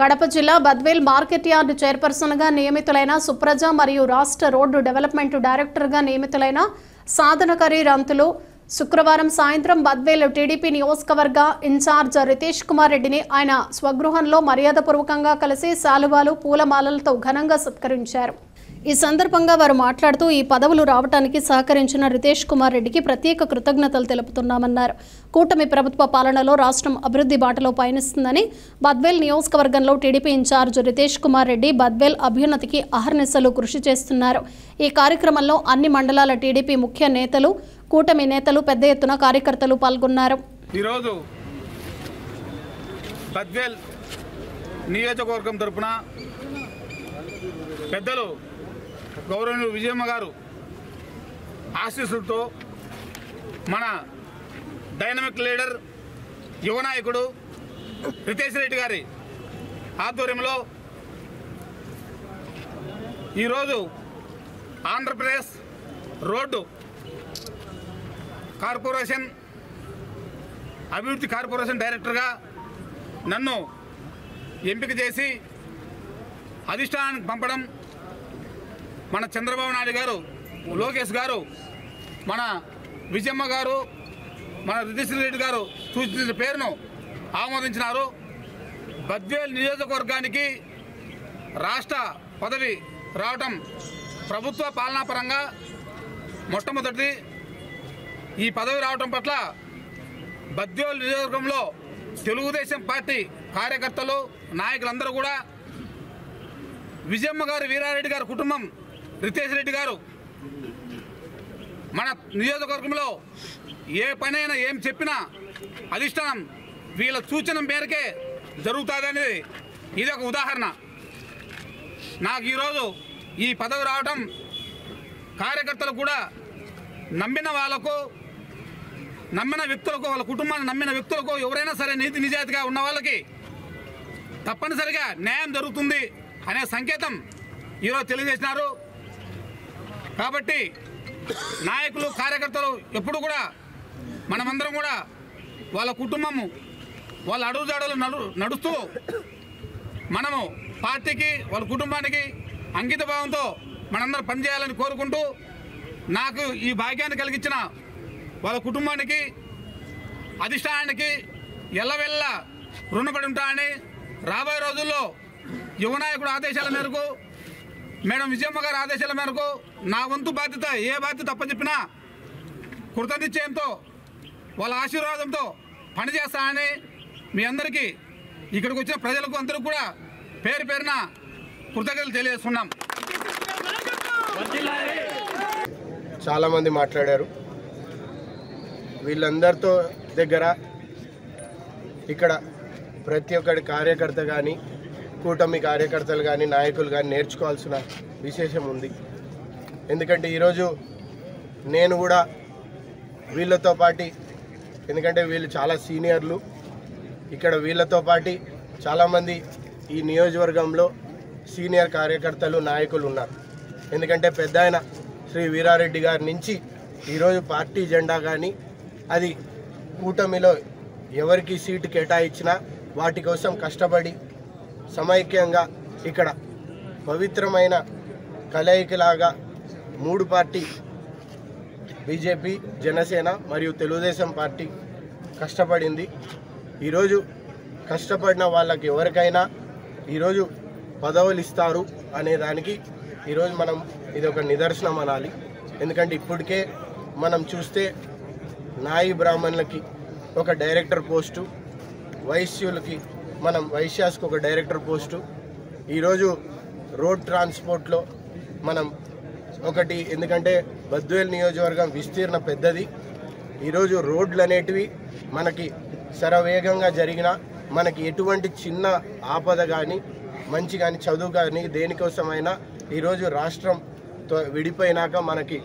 కడప జిల్లా Badvel market yard చైర్పర్సన్గా నియమితులైన సుప్రజ మరియు రాష్ట్ర రోడ్డు డెవలప్మెంట్ డైరెక్టర్గా నియమితులైన సాధనకరి రంతులు శుక్రవారం సాయంత్రం బద్వేల్ టీడీపీ నియోజకవర్గ ఇన్ఛార్జ్ రితేష్ కుమార్ రెడ్డిని ఆయన స్వగృహంలో మర్యాదపూర్వకంగా కలిసి శాలువాలు పూలమాలలతో ఘనంగా సత్కరించారు. ఈ సందర్భంగా వారు మాట్లాడుతూ ఈ పదవులు రావడానికి సహకరించిన రితేష్ కుమార్ రెడ్డికి ప్రత్యేక కృతజ్ఞతలు తెలుపుతున్నామన్నారు. కూటమి ప్రభుత్వ పాలనలో రాష్ట్రం అభివృద్ధి బాటలో పయనిస్తుందని బద్వేల్ నియోజకవర్గంలో టీడీపీ ఇన్ఛార్జ్ రితేష్ కుమార్ రెడ్డి బద్వేల్ అభ్యున్నతికి అహర్నిశలు కృషి చేస్తున్నారు. ఈ కార్యక్రమంలో అన్ని మండలాల టీడీపీ ముఖ్య నేతలు, కూటమి నేతలు పెద్ద ఎత్తున కార్యకర్తలు పాల్గొన్నారు. ఈరోజు బద్వేల్ నియోజకవర్గం తరపున పెద్దలు గౌరవనీయులు విజయమ్మ గారు ఆశీస్సులతో మన డైనమిక్ లీడర్ యువ నాయకుడు రితేష్ రెడ్డి గారి ఆధ్వర్యంలో ఈరోజు ఆంధ్రప్రదేశ్ రోడ్డు కార్పొరేషన్ అభివృద్ధి కార్పొరేషన్ డైరెక్టర్గా నన్ను ఎంపిక చేసి అధిష్టానానికి పంపడం, మన చంద్రబాబు నాయుడు గారు, లోకేష్ గారు, మన విజయమ్మ గారు, మన రితేష్ రెడ్డి గారు సూచించిన పేరును ఆమోదించినారు. బద్వేల్ నియోజకవర్గానికి రాష్ట్ర పదవి రావటం ప్రభుత్వ పాలనాపరంగా మొట్టమొదటిది. ఈ పదవి రావటం పట్ల బద్వేల్ నియోజకవర్గంలో తెలుగుదేశం పార్టీ కార్యకర్తలు, నాయకులందరూ కూడా విజయమ్మ గారు, వీరారెడ్డి గారి కుటుంబం, రితేష్ రెడ్డి గారు మన నియోజకవర్గంలో ఏ పనైనా ఏం చెప్పినా అధిష్టానం వీళ్ళ సూచన మేరకే జరుగుతుందనేది ఇది ఒక ఉదాహరణ. నాకు ఈరోజు ఈ పదవి రావడం కార్యకర్తలు కూడా నమ్మిన వాళ్ళకు, నమ్మిన వ్యక్తులకు, వాళ్ళ కుటుంబాన్ని నమ్మిన వ్యక్తులకు, ఎవరైనా సరే నీతి నిజాయితీగా ఉన్న వాళ్ళకి తప్పనిసరిగా న్యాయం జరుగుతుంది అనే సంకేతం ఈరోజు తెలియజేసినారు. కాబట్టి నాయకులు, కార్యకర్తలు ఎప్పుడు కూడా మనమందరం కూడా వాళ్ళ కుటుంబము, వాళ్ళ అడుగుజాడలు నడుస్తూ మనము పార్టీకి, వాళ్ళ కుటుంబానికి అంకిత భావంతో మనందరం పనిచేయాలని కోరుకుంటూ, నాకు ఈ భాగ్యాన్ని కలిగించిన వాళ్ళ కుటుంబానికి, అధిష్టానానికి ఎల్లవెల్ల రుణపడి ఉంటానని, రాబోయే రోజుల్లో యువ నాయకుడు ఆదేశాల మేరకు, మేడం విజయమ్మ గారి ఆదేశాల మేరకు నా వంతు బాధ్యత, ఏ బాధ్యత అప్పచెప్పినా కృతనిశ్చయంతో వాళ్ళ ఆశీర్వాదంతో పనిచేస్తానని మీ అందరికీ, ఇక్కడికి వచ్చిన ప్రజలకు అందరూ కూడా పేరు పేరున కృతజ్ఞతలు తెలియజేస్తున్నాం. చాలామంది మాట్లాడారు. వీళ్ళందరితో దగ్గర ఇక్కడ ప్రతి ఒక్కటి కార్యకర్త కానీ, కూటమి కార్యకర్తలు కానీ, నాయకులు కానీ నేర్చుకోవాల్సిన విశేషం ఉంది. ఎందుకంటే ఈరోజు నేను కూడా వీళ్ళతో పాటు, ఎందుకంటే వీళ్ళు చాలా సీనియర్లు, ఇక్కడ వీళ్ళతో పాటు చాలామంది ఈ నియోజకవర్గంలో సీనియర్ కార్యకర్తలు, నాయకులు ఉన్నారు. ఎందుకంటే పెద్ద ఆయన శ్రీ వీరారెడ్డి గారి నుంచి ఈరోజు పార్టీ జెండా కానీ, అది కూటమిలో ఎవరికి సీటు కేటాయించినా వాటి కోసం కష్టపడి సమైక్యంగా ఇక్కడ పవిత్రమైన కలయికలాగా మూడు పార్టీ, బీజేపీ, జనసేన మరియు తెలుగుదేశం పార్టీ కష్టపడింది. ఈరోజు కష్టపడిన వాళ్ళకి ఎవరికైనా ఈరోజు పదవులు ఇస్తారు అనే దానికి ఈరోజు మనం ఇది ఒక నిదర్శనం అనాలి. ఎందుకంటే ఇప్పటికే మనం చూస్తే నాయి బ్రాహ్మణులకి ఒక డైరెక్టర్ పోస్టు, వైశ్యులకి మనం వైశ్యాస్కి ఒక డైరెక్టర్ పోస్టు, ఈరోజు రోడ్ ట్రాన్స్పోర్ట్లో మనం ఒకటి, ఎందుకంటే బద్వేల్ నియోజకవర్గం విస్తీర్ణ పెద్దది. ఈరోజు రోడ్లు అనేటివి మనకి శరవేగంగా జరిగిన, మనకి ఎటువంటి చిన్న ఆపద కానీ, మంచి కానీ, చదువు కానీ, దేనికోసమైనా ఈరోజు రాష్ట్రంతో విడిపోయినాక మనకి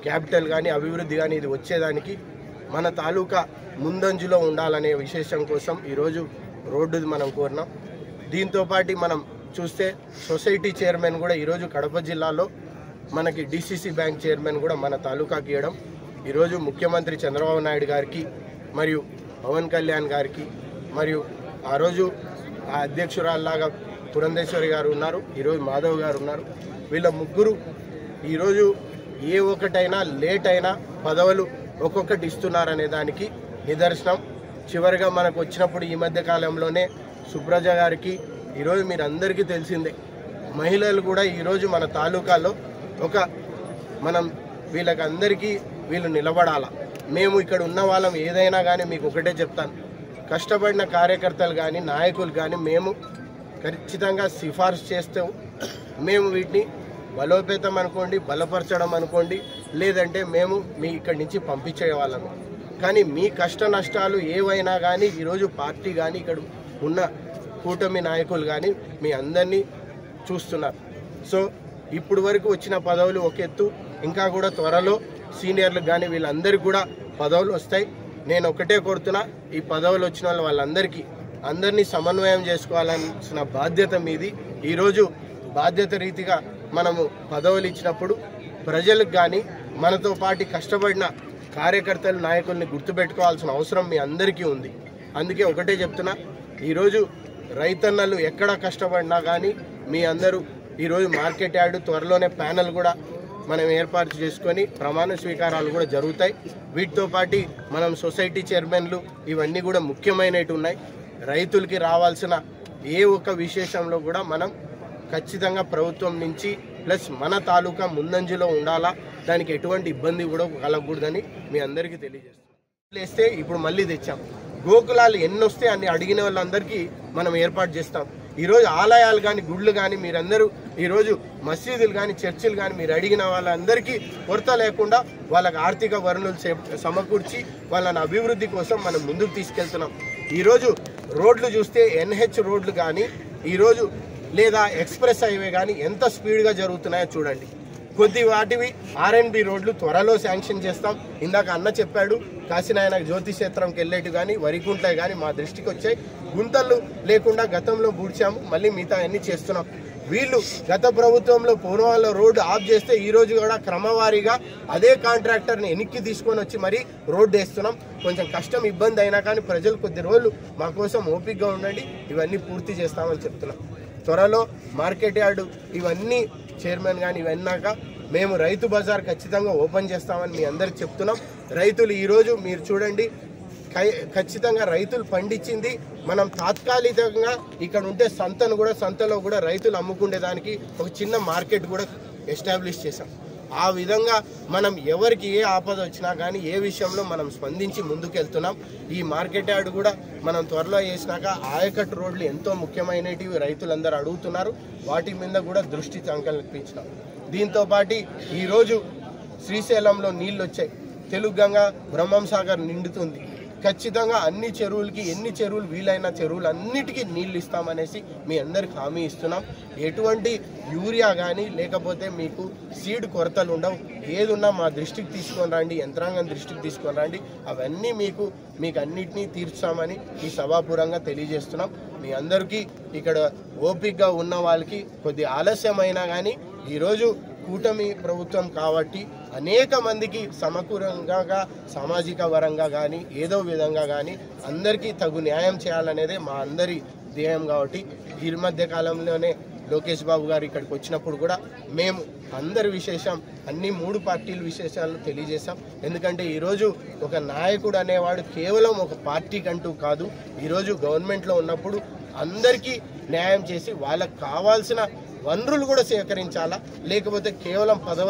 క్యాపిటల్ కానీ, అభివృద్ధి కానీ ఇది వచ్చేదానికి మన తాలూకా ముందంజలో ఉండాలనే విశేషం కోసం ఈరోజు రోడ్డు మనం కోరినాం. దీంతోపాటు మనం చూస్తే సొసైటీ చైర్మన్ కూడా ఈరోజు కడప జిల్లాలో మనకి డిసిసి బ్యాంక్ చైర్మన్ కూడా మన తాలూకాకి ఇవ్వడం ఈరోజు ముఖ్యమంత్రి చంద్రబాబు నాయుడు గారికి మరియు పవన్ కళ్యాణ్ గారికి మరియు ఆ రోజు ఆ అధ్యక్షురాల్లాగా పురంధేశ్వరి గారు ఉన్నారు, ఈరోజు మాధవ్ గారు ఉన్నారు. వీళ్ళ ముగ్గురు ఈరోజు ఏ ఒక్కటైనా లేట్ అయినా పదవులు ఒక్కొక్కటి ఇస్తున్నారనే దానికి నిదర్శనం. చివరిగా మనకు వచ్చినప్పుడు ఈ మధ్య కాలంలోనే సుప్రజ గారికి, ఈరోజు మీరు అందరికీ తెలిసిందే, మహిళలు కూడా ఈరోజు మన తాలూకాలో మనం వీళ్ళకందరికీ వీళ్ళు నిలబడాల. మేము ఇక్కడ ఉన్న వాళ్ళం ఏదైనా కానీ మీకు ఒకటే చెప్తాను, కష్టపడిన కార్యకర్తలు కానీ నాయకులు కానీ మేము ఖచ్చితంగా సిఫార్సు చేస్తూ మేము వీటిని బలోపేతం అనుకోండి, బలపరచడం అనుకోండి, లేదంటే మేము మీ ఇక్కడి నుంచి పంపించే వాళ్ళము. కానీ మీ కష్ట నష్టాలు ఏవైనా కానీ ఈరోజు పార్టీ కానీ ఇక్కడ ఉన్న కూటమి నాయకులు కానీ మీ అందరినీ చూస్తున్నారు. సో ఇప్పుడు వరకు వచ్చిన పదవులు ఒక ఎత్తు, ఇంకా కూడా త్వరలో సీనియర్లకు కానీ వీళ్ళందరికీ కూడా పదవులు వస్తాయి. నేను ఒకటే కోరుతున్నా, ఈ పదవులు వచ్చిన అందరినీ సమన్వయం చేసుకోవాల్సిన బాధ్యత మీది. ఈరోజు బాధ్యత రీతిగా మనము పదవులు ఇచ్చినప్పుడు ప్రజలకు కానీ మనతో పాటు కష్టపడిన కార్యకర్తలు నాయకుల్ని గుర్తుపెట్టుకోవాల్సిన అవసరం మీ అందరికీ ఉంది. అందుకే ఒకటే చెప్తున్నా, ఈరోజు రైతన్నలు ఎక్కడ కష్టపడినా కానీ మీ అందరూ ఈరోజు మార్కెట్ యార్డు త్వరలోనే ప్యానెల్ కూడా మనం ఏర్పాటు చేసుకొని ప్రమాణ స్వీకారాలు కూడా జరుగుతాయి. వీటితో పాటు మనం సొసైటీ చైర్మన్లు ఇవన్నీ కూడా ముఖ్యమైనవి ఉన్నాయి. రైతులకి రావాల్సిన ఏ ఒక్క విశేషంలో కూడా మనం ఖచ్చితంగా ప్రభుత్వం నుంచి ప్లస్ మన తాలూకా ముందంజలో ఉండాలా, దానికి ఎటువంటి ఇబ్బంది కూడా కలగకూడదని మీ అందరికీ తెలియజేస్తాం. ఇప్పుడు మళ్ళీ తెచ్చాం గోకులాలు ఎన్ని వస్తే అన్ని అడిగిన వాళ్ళందరికీ మనం ఏర్పాటు చేస్తాం. ఈరోజు ఆలయాలు కానీ గుళ్ళు కానీ మీరందరూ ఈరోజు మసీదులు కానీ చర్చిలు కానీ మీరు అడిగిన వాళ్ళందరికీ కొరత లేకుండా వాళ్ళకి ఆర్థిక వనరులు సమకూర్చి వాళ్ళని అభివృద్ధి కోసం మనం ముందుకు తీసుకెళ్తున్నాం. ఈరోజు రోడ్లు చూస్తే NH రోడ్లు కానీ ఈరోజు లేదా ఎక్స్ప్రెస్ హైవే కానీ ఎంత స్పీడ్గా జరుగుతున్నాయో చూడండి. కొద్ది వాటివి R&B రోడ్లు త్వరలో శాంక్షన్ చేస్తాం. ఇందాక అన్న చెప్పాడు, కాశీనాయన జ్యోతిక్షేత్రంకి వెళ్ళేటు కానీ వరికుంట్లే కానీ మా దృష్టికి వచ్చాయి. గుంతలు లేకుండా గతంలో పూడ్చాము, మళ్ళీ మిగతా అన్ని చేస్తున్నాం. వీళ్ళు గత ప్రభుత్వంలో పూర్వంలో రోడ్డు ఆఫ్ చేస్తే ఈరోజు కూడా క్రమవారీగా అదే కాంట్రాక్టర్ని వెనక్కి తీసుకొని వచ్చి మరీ రోడ్డు వేస్తున్నాం. కొంచెం కష్టం ఇబ్బంది అయినా కానీ ప్రజలు కొద్ది రోజులు మా కోసం ఓపికగా ఉండండి, ఇవన్నీ పూర్తి చేస్తామని చెప్తున్నాం. త్వరలో మార్కెట్ యార్డు ఇవన్నీ చైర్మన్ కానీ ఇవన్నాక మేము రైతు బజార్ ఖచ్చితంగా ఓపెన్ చేస్తామని మీ అందరికి చెప్తున్నాం. రైతులు ఈరోజు మీరు చూడండి, ఖచ్చితంగా రైతులు పండించింది మనం తాత్కాలికంగా ఇక్కడ ఉంటే సంతలో కూడా రైతులు అమ్ముకునేదానికి ఒక చిన్న మార్కెట్ కూడా ఎస్టాబ్లిష్ చేశాం. ఆ విధంగా మనం ఎవరికి ఏ ఆపద వచ్చినా కానీ ఏ విషయంలో మనం స్పందించి ముందుకెళ్తున్నాం. ఈ మార్కెట్ యార్డు కూడా మనం త్వరలో చేసినాక ఆయకట్టు రోడ్లు ఎంతో ముఖ్యమైనవి రైతులందరూ అడుగుతున్నారు, వాటి మీద కూడా దృష్టి సంకల్పించినాం. దీంతోపాటు ఈరోజు శ్రీశైలంలో నీళ్ళు వచ్చాయి, తెలుగు గంగా బ్రహ్మం సాగర్ నిండుతుంది. ఖచ్చితంగా అన్ని చెరువులకి ఎన్ని చెరువులు వీలైన చెరువులు అన్నిటికీ నీళ్ళు ఇస్తామనేసి మీ అందరికి హామీ ఇస్తున్నాం. ఎటువంటి యూరియా కానీ లేకపోతే మీకు సీడ్ కొరతలు ఉండవు. ఏదున్నా మా దృష్టికి తీసుకొని రండి, యంత్రాంగం దృష్టికి తీసుకొని రండి, అవన్నీ మీకు అన్నిటినీ తీర్చామని ఈ సభాపూర్వంగా తెలియజేస్తున్నాం. మీ అందరికీ ఇక్కడ ఓపికగా ఉన్న వాళ్ళకి కొద్ది ఆలస్యమైనా కానీ ఈరోజు కూటమి ప్రభుత్వం కాబట్టి అనేక మందికి సమకూలంగా సామాజిక పరంగా కానీ ఏదో విధంగా కానీ అందరికీ తగు న్యాయం చేయాలనేదే మా అందరి ధ్యేయం. కాబట్టి ఈ మధ్య కాలంలోనే లోకేష్ బాబు గారు ఇక్కడికి వచ్చినప్పుడు కూడా మేము అందరి విశేషం అన్ని 3 పార్టీల విశేషాలను తెలియజేశాం. ఎందుకంటే ఈరోజు ఒక నాయకుడు అనేవాడు కేవలం ఒక పార్టీకంటూ కాదు, ఈరోజు గవర్నమెంట్లో ఉన్నప్పుడు అందరికీ న్యాయం చేసి వాళ్ళకు కావాల్సిన వనరులు కూడా సేకరించాలా, లేకపోతే కేవలం పదవి